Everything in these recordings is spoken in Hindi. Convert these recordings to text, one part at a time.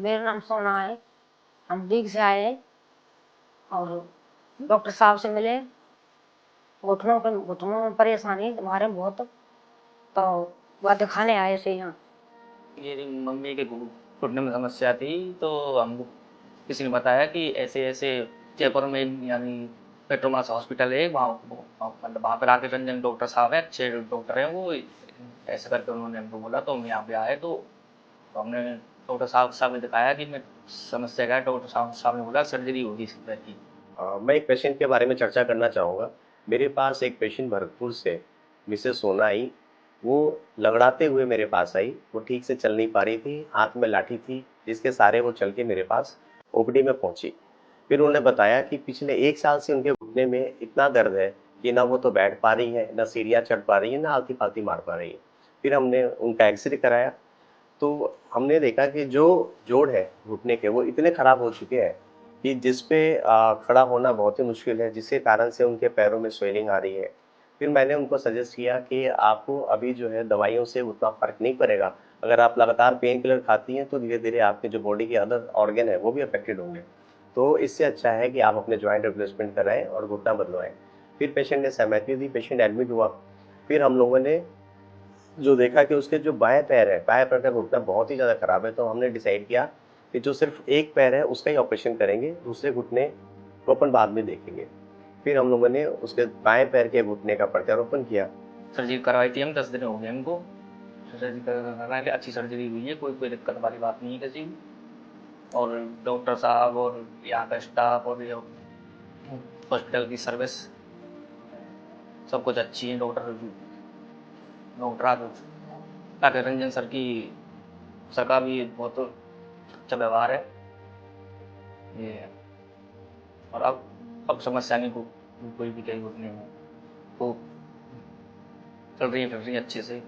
मेरा नाम सोना है। हम दीघ से आए हैं और डॉक्टर साहब से मिले। घुटनों में परेशानी हमारे बहुत, तो वह दिखाने आए थे यहाँ। मेरी मम्मी के घुटने में समस्या थी, तो हमको किसी ने बताया कि ऐसे-ऐसे जयपुर में यानी पेट्रोमास हॉस्पिटल है, वहाँ पे राकेश रंजन डॉक्टर साहब हैं, अच्छे डॉक्टर हैं वो। ऐसे करके उन्होंने हमको बोला, तो हम यहाँ पे आए। तो हमने डॉक्टर साहब ने दिखाया कि मैं समस्या क्या है। डॉक्टर साहब ने बोला सर्जरी होगी इस पैर की। मैं एक पेशेंट के बारे में चर्चा करना चाहूँगा। मेरे पास एक पेशेंट भरतपुर से मिसेस सोना आई। वो लगड़ाते हुए मेरे पास आई। वो ठीक से चल नहीं पा रही थी, हाथ में लाठी थी, जिसके सहारे वो चल के मेरे पास ओपीडी में पहुंची। फिर उन्होंने बताया कि पिछले 1 साल से उनके घुटने में इतना दर्द है कि ना वो तो बैठ पा रही है, ना सीढ़ियाँ चढ़ पा रही है, ना आलती-पालती मार पा रही है। फिर हमने उनका एक्स-रे कराया, तो हमने देखा कि जो जोड़ है घुटने के, वो इतने खराब हो चुके हैं कि जिस पे खड़ा होना बहुत ही मुश्किल है, जिसके कारण से उनके पैरों में स्वेलिंग आ रही है। फिर मैंने उनको सजेस्ट किया कि आपको अभी जो है दवाइयों से उतना फ़र्क नहीं पड़ेगा। अगर आप लगातार पेन किलर खाती हैं, तो धीरे-धीरे आपके जो बॉडी के अदर ऑर्गन है, वो भी अफ़ेक्टेड होंगे। तो इससे अच्छा है कि आप अपने जॉइंट रिप्लेसमेंट कराएँ और घुटना बदलवाएँ। फिर पेशेंट ने सहमति दी, पेशेंट एडमिट हुआ। फिर हम लोगों ने जो देखा कि उसके जो बाएँ पैर है, बाएँ पैर का घुटना बहुत ही ज़्यादा खराब है, तो हमने डिसाइड किया कि जो सिर्फ़ एक पैर है, उसका ही ऑपरेशन करेंगे, दूसरे घुटने को अपन बाद में देखेंगे। फिर हम लोगों ने उसके बाएँ पैर के घुटने का प्रत्यारोपण किया। सर्जरी करवाई थी हम, 10 दिन हो गए हमको। सर्जरी करा के अच्छी सर्जरी हुई है, कोई दिक्कत वाली बात नहीं है किसी भी। और डॉक्टर साहब और यहाँ का स्टाफ और ये हॉस्पिटल की सर्विस सब कुछ अच्छी है। डॉक्टर राकेश रंजन सर का भी बहुत अच्छा व्यवहार है ये है। और अब समस्या नहीं कोई भी कहीं घुटने में वो चल रही है, फिर रही है अच्छे से,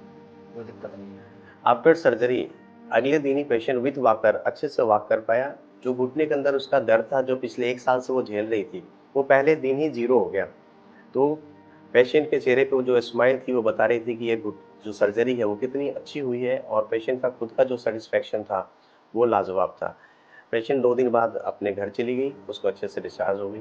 कोई दिक्कत नहीं है। आफ्टर सर्जरी अगले दिन ही पेशेंट विथ वॉकर अच्छे से वॉक कर पाया। जो घुटने के अंदर उसका दर्द था, जो पिछले 1 साल से वो झेल रही थी, वो पहले दिन ही ज़ीरो हो गया। तो पेशेंट के चेहरे पे वो जो स्माइल थी, वो बता रही थी कि ये जो सर्जरी है वो कितनी अच्छी हुई है, और पेशेंट का खुद का जो सैटिस्फैक्शन था, वो लाजवाब था। पेशेंट 2 दिन बाद अपने घर चली गई, उसको अच्छे से डिस्चार्ज हो गई।